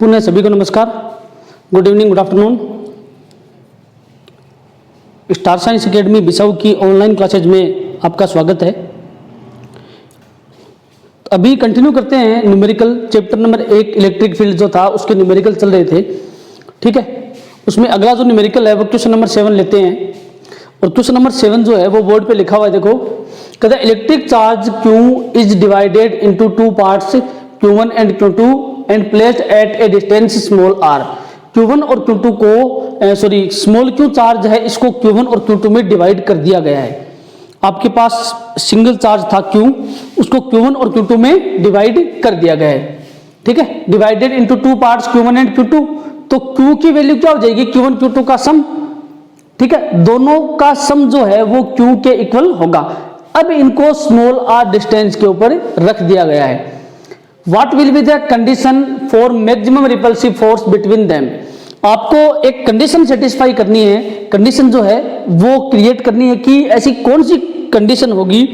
पुनः सभी को नमस्कार, good evening, good afternoon. Star science academy Bisau की ऑनलाइन क्लासेज में आपका स्वागत है। अभी कंटिन्यू करते हैं numerical. Chapter number 1 electric field जो था उसके न्यूमेरिकल चल रहे थे, ठीक है। उसमें अगला जो न्यूमेरिकल है वो क्वेश्चन नंबर 7 लेते हैं। और क्वेश्चन नंबर 7 जो है वो बोर्ड पे लिखा हुआ है, देखो। कहता है electric charge Q is divided into 2 parts Q1 and Q2 and placed at A distance small r। Q1 और Q2 को स्मॉल Q चार्ज है, इसको Q1 और Q2 में डिवाइड कर दिया गया है। आपके पास सिंगल चार्ज था Q, उसको Q1 और Q2 में डिवाइड कर दिया गया है, ठीक है। Divided into 2 parts Q1 and Q2, तो Q की वैल्यू क्या हो जाएगी? Q1 Q2 का सम, ठीक है। दोनों का सम जो है वो Q के इक्वल होगा। अब इनको स्मॉल r डिस्टेंस के ऊपर रख दिया गया है। What will be the condition for maximum repulsive force between them? आपको एक कंडीशन सेटिस्फाई करनी है, कंडीशन जो है वो क्रिएट करनी है कि ऐसी कौन सी कंडीशन होगी,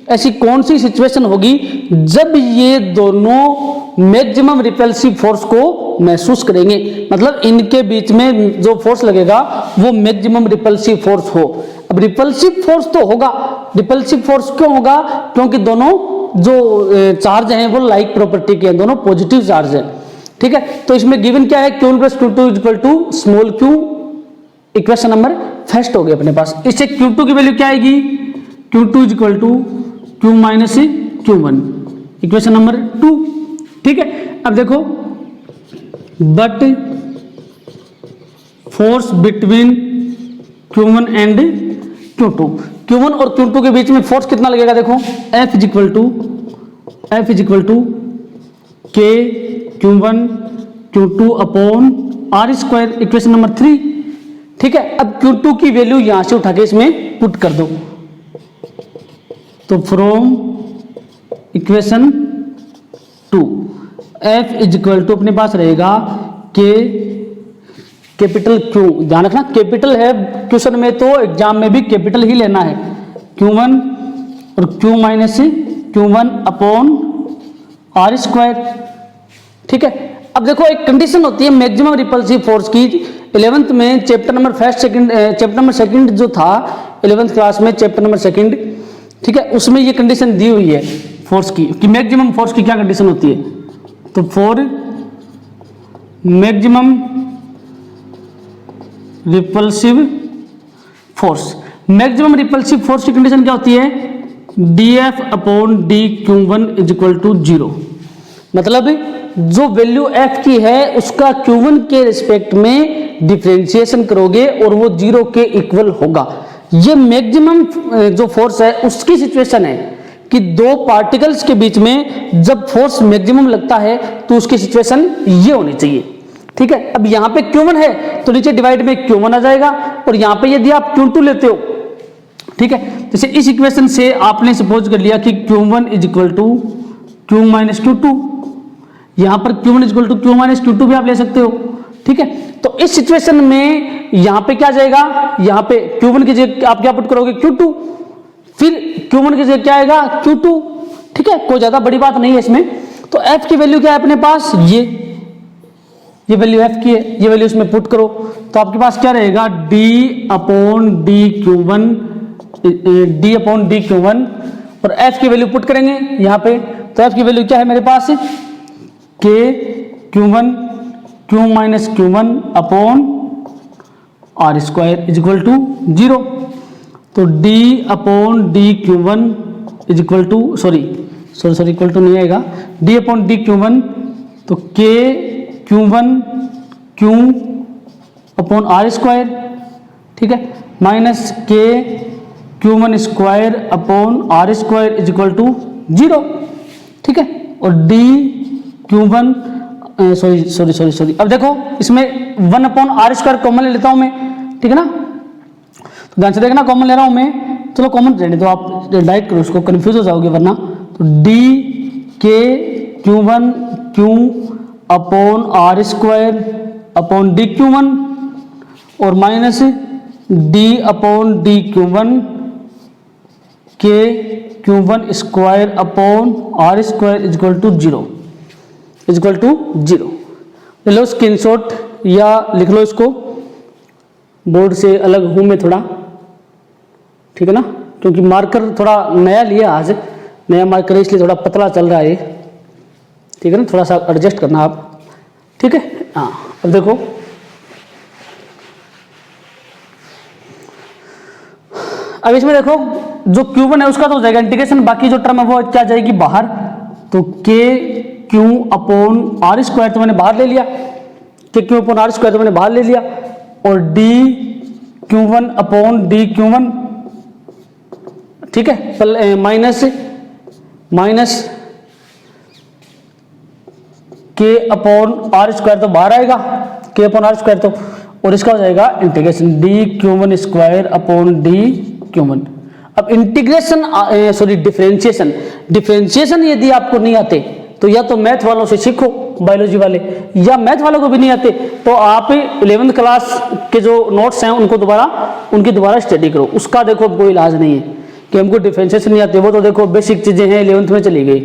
ऐसी कौन सी सिचुएशन होगी जब ये दोनों मैक्सिमम रिपल्सिव फोर्स को महसूस करेंगे। मतलब इनके बीच में जो फोर्स लगेगा वो मैक्सिमम रिपल्सिव फोर्स हो। अब रिपल्सिव फोर्स तो होगा, रिपल्सिव फोर्स क्यों होगा? क्योंकि दोनों जो चार्ज हैं वो लाइक प्रॉपर्टी के हैं, दोनों पॉजिटिव चार्ज हैं, ठीक है। तो इसमें गिवन क्या है? Q1 + Q2 equal to small q। Equation number first हो गया अपने पास। इससे Q2 की वैल्यू क्या आएगी? Q2 equal to Q minus Q1, equation number 2, ठीक है। अब देखो, but force between Q1 and Q2, Q1 और Q2 के बीच में फोर्स कितना लगेगा? देखो, F is equal to K Q1 Q2 upon R square, equation number 3, ठीक है। अब Q2 की वैल्यू यहां से उठा के इसमें पुट कर दो, तो from equation 2 F is equal to अपने पास रहेगा K कैपिटल Q। ध्यान रखना कैपिटल है क्वेश्चन में, तो एग्जाम में भी कैपिटल ही लेना है। Q1 और Q minus Q1 upon R square, ठीक है। अब देखो, एक कंडीशन होती है मैक्सिमम रिपल्सिव फोर्स की। 11th में चैप्टर नंबर सेकंड जो था 11th क्लास में, चैप्टर नंबर 2, ठीक है, उसमें ये कंडीशन दी हुई है फोर्स की कि मैक्सिमम फोर्स की क्या कंडीशन होती है। तो for maximum repulsive force, maximum repulsive force की कंडीशन क्या होती है? dF upon dQ1 is equal to 0। मतलब जो वैल्यू F की है उसका Q1 के रिस्पेक्ट में डिफरेंशिएशन करोगे और वो 0 के इक्वल होगा। ये मैक्सिमम जो फोर्स है उसकी सिचुएशन है कि दो पार्टिकल्स के बीच में जब फोर्स मैक्सिमम लगता है तो उसकी सिचुएशन ये होनी चाहिए, ठीक है। अब यहाँ पे Q1 है तो नीचे डिवाइड में Q1 आ जाएगा, और यहाँ पे यदि आप Q2 लेते हो, ठीक है, जैसे इस इक्वेशन से आपने सपोज कर लिया कि Q1 is equal to Q minus Q2, यहाँ पर Q1 is equal to Q minus Q2 भी आप ले सकते हो, ठीक है। तो इस सिचुएशन में यहाँ पे क्या जाएगा? यहाँ पे Q1 की जगह आप क्या पुट करोगे? Q2, फिर Q1 की जगह क्या आएगा? Q2, ठीक है। कोई ज्यादा बड़ी बात नहीं है इसमें। तो F की वैल्यू क्या है अपने पास? ये वैल्यू F की है, ये वैल्यू इसमें पुट करो, तो आपके पास क्या रहेगा? D अपॉन डी Q1, और F की वैल्यू पुट करेंगे यहाँ पे, तो F की वैल्यू क्या है मेरे पास? K Q1 Q minus Q1 upon R square is equal to 0। तो D upon dQ1 is equal to equal to नहीं आएगा, D अपॉन dQ1, तो K Q1 Q upon R square, ठीक है, minus K Q1 square upon R square is equal to 0, ठीक है। और D Q1 sorry, अब देखो इसमें 1 अपॉन R स्क्वायर कॉमन ले लेता हूं मैं, ठीक है ना। तो ध्यान से देखना, कॉमन ले रहा हूं मैं, चलो कॉमन रहने दो, आप डाइट करो उसको, कंफ्यूज हो जाओगे वरना। तो D K Q1 Q upon R square upon dQ1, और minus D upon dQ1 K Q1 square upon R square is equal to 0, ले लो स्क्रीनशॉट या लिख लो इसको, बोर्ड से अलग हूँ मैं थोड़ा, ठीक है ना, क्योंकि मार्कर थोड़ा नया लिया आज, नया मार्कर है इसलिए थोड़ा पतला चल रहा है ये, ठीक है ना, थोड़ा सा एडजस्ट करना आप, ठीक है। हाँ अब देखो अब इसमें देखो जो Q1 है उसका तो हो जाएगा इंटीग्रेशन, बाकी जो टर्म है वो क्या जाएगी बाहर, तो के क्यू अपॉन आर स्क्वायर तो मैंने बाहर ले लिया, के क्यू अपॉन आर स्क्वायर तो मैंने बाहर ले लिया, और D Q1 upon D Q1, ठीक है, minus k upon are square तो बाहर आएगा, के अपॉन आर स्क्वायर तो, और इसका हो जाएगा integration D Q1 square upon D Q1। अब इंटीग्रेशन सॉरी डिफरेंशिएशन यदि आपको नहीं आते तो या तो मैथ वालों से सीखो, बायोलॉजी वाले, या मैथ वालों को भी नहीं आते तो आप 11th क्लास के जो नोट्स हैं उनकी दोबारा स्टडी करो, उसका देखो कोई इलाज नहीं है कि हमको डिफरेंशिएशन नहीं आते, वो तो देखो बेसिक चीजें हैं 11th में चली गई,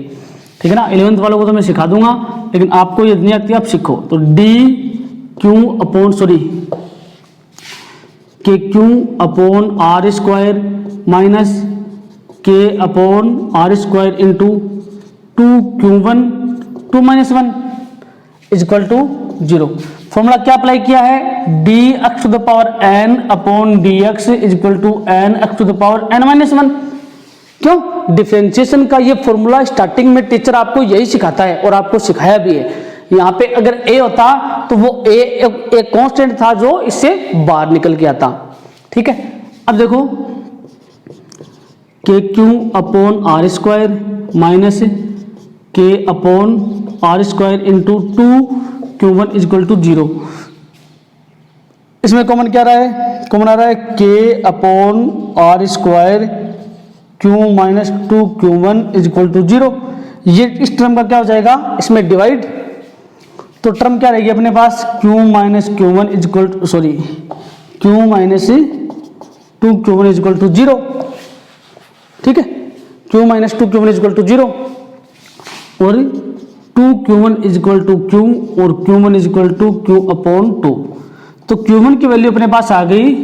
ठीक है ना, 11th वालों को तो मैं सिखा दूंगा, लेकिन आपको यदि नहीं आती आप सीखो। तो d q upon sorry k q upon are square minus k upon are square into 2Q1 2 - 1 is equal to 0। Formula क्या अप्लाई किया है, dx to the power n upon dx is equal to nx to the power n - 1। क्यों, differentiation का ये formula starting में teacher आपको यही सिखाता है और आपको सिखाया भी है। यहाँ पे अगर a होता तो वो a एक कांस्टेंट था जो इससे बाहर निकल के आता, ठीक है। अब देखो k q upon are square minus k upon are square into 2Q1 is equal to 0। इसमें कॉमन क्या रहा है, कॉमन आ रहा है K upon are square Q minus 2Q1 is equal to 0। ये इस टर्म का क्या हो जाएगा, इसमें डिवाइड, तो टर्म क्या रहेगी अपने पास, Q minus Q1 is equal to sorry Q minus 2Q1 is equal to 0, ठीक है, Q minus 2Q1 is equal to 0 और 2Q1 is equal to Q और Q1 is equal to Q upon 2। तो Q1 की value अपने पास आ गई,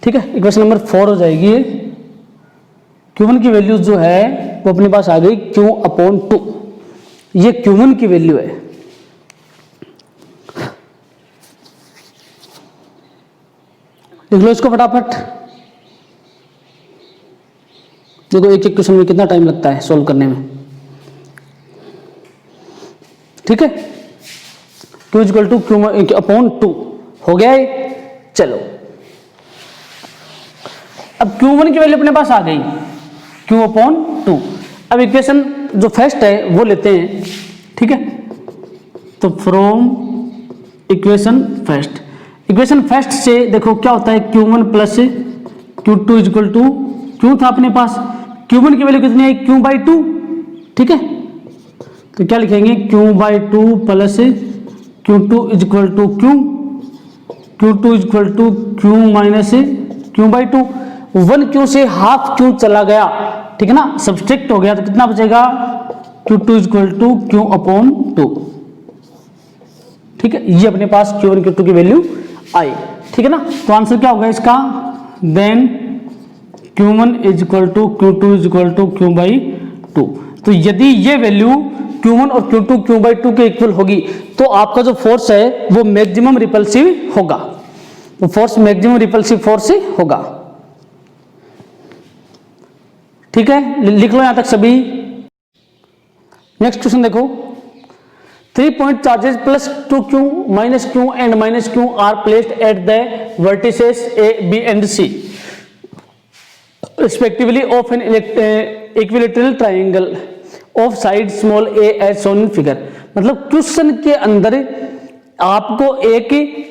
ठीक है, इक्वेशन नंबर 4 हो जाएगी। Q1 की वैल्यू जो है वो अपने पास आ गई Q अपॉन 2, ये Q1 की वैल्यू है। लिख लो इसको फटाफट, देखो एक क्वेश्चन में कितना टाइम लगता है सॉल्व करने में, ठीक है। Q equal to Q upon 2 हो गया है। चलो अब Q1 की वैल्यू अपने पास आ गई Q अपॉन 2। अब इक्वेशन जो फर्स्ट है वो लेते हैं, ठीक है। तो फ्रॉम इक्वेशन फर्स्ट से देखो क्या होता है, Q1 plus Q2 is equal to Q था अपने पास, Q1 की वैल्यू कितनी है Q/2, ठीक है। तो क्या लिखेंगे Q/2 plus Q2 is equal to Q2 is equal to Q minus Q/2। 1Q से हाफ Q चला गया, ठीक है ना, सब्सट्रैक्ट हो गया, तो कितना बचेगा Q2 is equal to Q upon 2, ठीक है। ये अपने पास Q1 Q2 की वैल्यू आई, ठीक है ना। तो आंसर क्या होगा इसका, then Q1 is equal to Q2 is equal to Q/2। तो यदि ये वैल्यू Q1 और Q2 Q/2 के इक्वल होगी तो आपका जो फोर्स है वो मैक्सिमम रिपल्सिव होगा, वो फोर्स मैक्सिमम रिपल्सिव फोर्स होगा, ठीक है। लिख लो यहां तक सभी। नेक्स्ट क्वेश्चन देखो, 3 point charges plus 2Q minus Q and minus Q are placed at the vertices A, B and C respectively of an equilateral triangle of side small a as shown in figure। मतलब question के अंदर आपको एक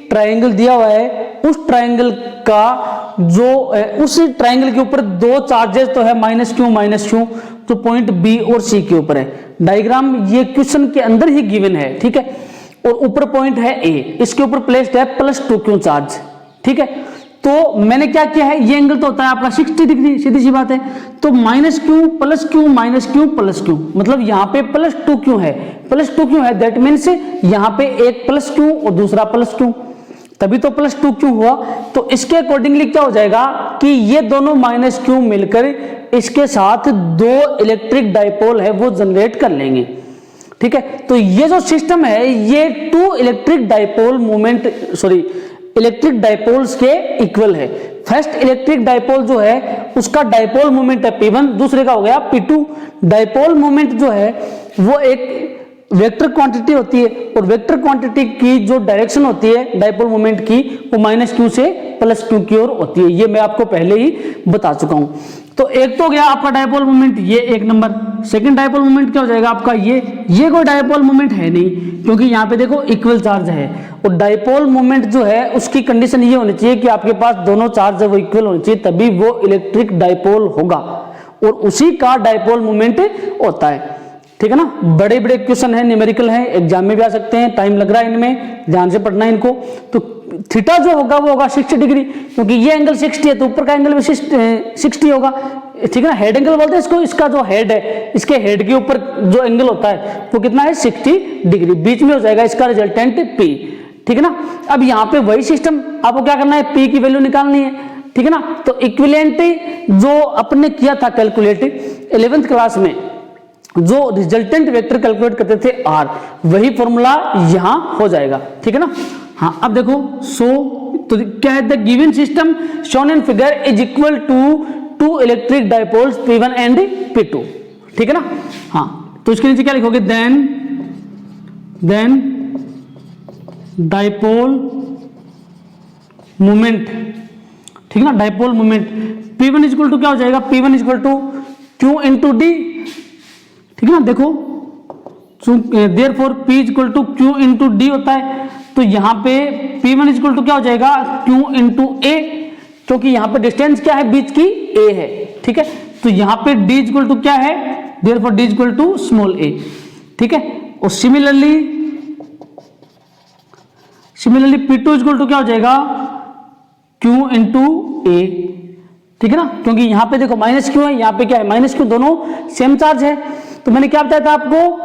triangle दिया हुआ है, उस triangle का जो उस ट्रायंगल के ऊपर दो चार्जेस तो है -Q तो पॉइंट बी और सी के ऊपर है। डायग्राम ये क्वेश्चन के अंदर ही गिवन है, ठीक है, और ऊपर पॉइंट है ए, इसके ऊपर प्लेस्ड है +2Q चार्ज, ठीक है। तो मैंने क्या किया है, ये एंगल तो होता है आपका 60 डिग्री, सीधी सी बात है। तो minus Q plus Q minus Q plus Q, मतलब यहाँ पे प्लस 2 क्यू है, प्लस 2 क्यू है, दैट मीन्स यहाँ पे एक प्लस क्यू और दूसरा प्लस क्यू, तभी तो प्लस 2 क्यू हुआ। तो इसके अकॉर्डिंगली क्या हो जाएगा कि ये दोनों माइनस क्यू मिलकर इसके साथ दो इलेक्ट्रिक डाइपोल है वो जनरेट कर लेंगे, ठीक है। तो ये जो सिस्टम है ये two electric dipole moment electric dipoles के इक्वल है। फर्स्ट इलेक्ट्रिक डाइपोल जो है उसका डाइपोल मोमेंट है P1, दूसरे का हो गया P2। डाइपोल मोमेंट जो है वो एक वेक्टर क्वांटिटी होती है और वेक्टर क्वांटिटी की जो डायरेक्शन होती है डाइपोल मोमेंट की वो माइनस क्यू से प्लस क्यू की ओर होती है, ये मैं आपको पहले ही बता चुका हूं। तो एक तो गया आपका डाइपोल मोमेंट, ये एक नंबर। सेकंड डाइपोल मोमेंट क्या हो जाएगा आपका, ये कोई डाइपोल मोमेंट है नहीं, क्योंकि यहाँ पे देखो इक्वल चार्ज है। और डाइपोल मोमेंट जो है उसकी कंडीशन ये होनी चाहिए कि आपके पास दोनों चार्ज है वो इक्वल होने चाहिए, तभी वो इलेक्ट्रिक डाइपोल होगा, और उसी का डाइपोल मोमेंट होता है, ठीक है ना। बड़े बड़े क्वेश्चन है, न्यूमेरिकल है, एग्जाम में भी आ सकते हैं, टाइम लग रहा है इनमें, ध्यान से पढ़ना है इनको। तो थीटा जो होगा वो होगा 60 डिग्री, क्योंकि ये एंगल 60 है तो ऊपर का एंगल भी 60 होगा, ठीक है ना। हेड एंगल बोलते हैं इसको, इसका जो हेड है इसके हेड के ऊपर जो एंगल होता है वो कितना है 60 डिग्री, बीच में हो जाएगा इसका रिजल्टेंट P, ठीक है ना। अब यहाँ पे वही सिस्टम आपको क्या करना है, P की वैल्यू निकालनी है, ठीक है ना। तो इक्विवेलेंट जो अपने किया था कैलकुलेट 11th क्लास में, जो रिजल्टेंट वेक्टर कैलकुलेट करते थे R, वही फॉर्मूला यहां हो जाएगा, ठीक है ना। हाँ अब देखो, तो क्या है, the given system shown in figure is equal to two electric dipoles P1 and P2, ठीक है ना। हाँ तो इसके नीचे क्या लिखोगे, देन डाइपोल मोमेंट, ठीक है ना, dipole moment P1 equal to क्या हो जाएगा, P1 equal to Q into D, ठीक है ना। देखो therefore P equal to Q into D होता है, तो यहाँ पे P1 इक्वल टू क्या हो जाएगा, Q इंटू ए, क्योंकि यहाँ पे डिस्टेंस क्या है बीच की, A है, ठीक है। तो यहाँ पे D इक्वल टू क्या है, therefore D equal to small a, ठीक है। और सिमिलरली P2 इक्वल टू क्या हो जाएगा, Q इंटू ए, ठीक है ना, क्योंकि यहाँ पे देखो माइनस क्यू है, यहाँ पे क्या है माइनस क्यू, दोनों सेम चार्ज है। तो मैंने क्या बताया था आपको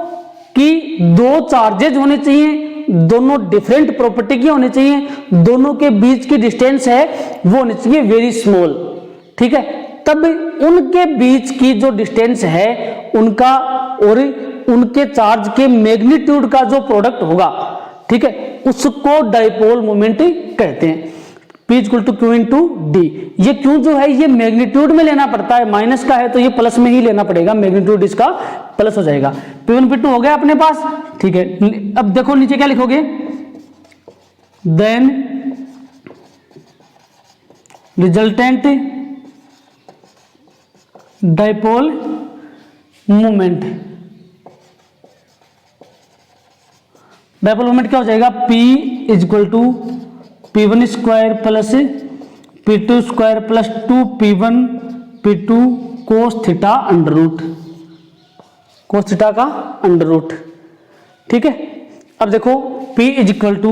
कि दो चार्जेज होने चाहिए, दोनों डिफरेंट प्रॉपर्टी के होने चाहिए, दोनों के बीच की डिस्टेंस है वो होनी चाहिए वेरी स्मॉल, ठीक है। तब उनके बीच की जो डिस्टेंस है उनका और उनके चार्ज के मैग्नीट्यूड का जो प्रोडक्ट होगा, ठीक है, उसको डाइपोल मोमेंट कहते हैं। P equal to Q into D, ये Q जो है ये मैग्नीट्यूड में लेना पड़ता है, माइनस का है तो ये प्लस में ही लेना पड़ेगा, मैग्नीट्यूड इसका प्लस हो जाएगा। P1 P2 हो गया अपने पास, ठीक है। अब देखो नीचे क्या लिखोगे, then resultant dipole moment, dipole moment क्या हो जाएगा, P equal to P1 square plus P2 square plus 2P1 P2 cos theta under root, cos theta का अंडर रूट, ठीक है। अब देखो P is equal to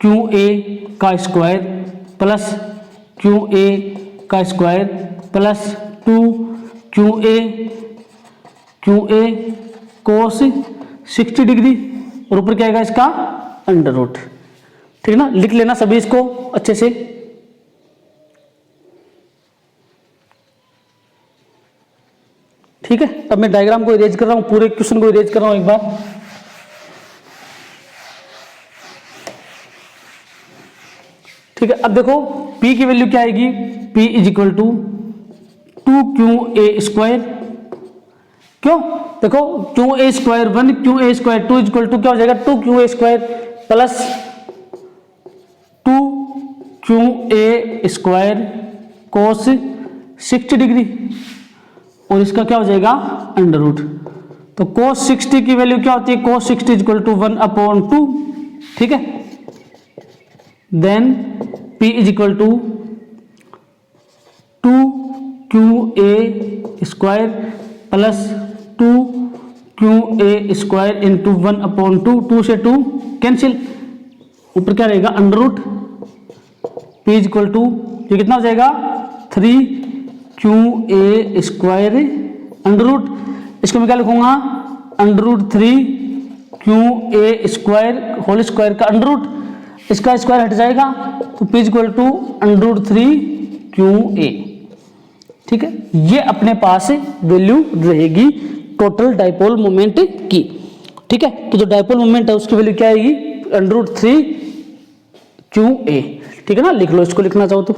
QA का स्क्वायर प्लस QA का square plus 2QA cos 60 degree, और ऊपर क्या आएगा इसका अंडर रूट, ठीक है ना। लिख लेना सभी इसको अच्छे से, ठीक है। अब मैं डायग्राम को इरेज कर रहा हूं, पूरे क्वेश्चन को इरेज कर रहा हूं एक बार। ठीक है, अब देखो P की वैल्यू क्या आएगी, P is equal to 2QA square, क्यों, देखो QA square 1, QA square 2 equal to क्या हो जाएगा 2QA square plus 2QA square cos 60 degree, और इसका क्या हो जाएगा अंडर रूट। तो कोस 60 की वैल्यू क्या होती है, कोस 60 इक्वल टू 1/2, ठीक है। Then P is equal to 2QA square plus 2QA square into 1/2, 2 से 2 कैंसिल, ऊपर क्या रहेगा under root P is equal to ये कितना हो जाएगा 3QA स्क्वायर अंडर रूट, इसको मैं क्या लिखूंगा under root 3QA square whole square का अंडर रूट, इसका स्क्वायर हट जाएगा तो P is equal to under root 3QA। ठीक है, ये अपने पास वैल्यू रहेगी टोटल डाइपोल मोमेंट की। ठीक है, तो जो डाइपोल मोमेंट है उसकी वैल्यू क्या आएगी अंडर रूट 3QA। ठीक है ना, लिख लो इसको लिखना चाहो तो।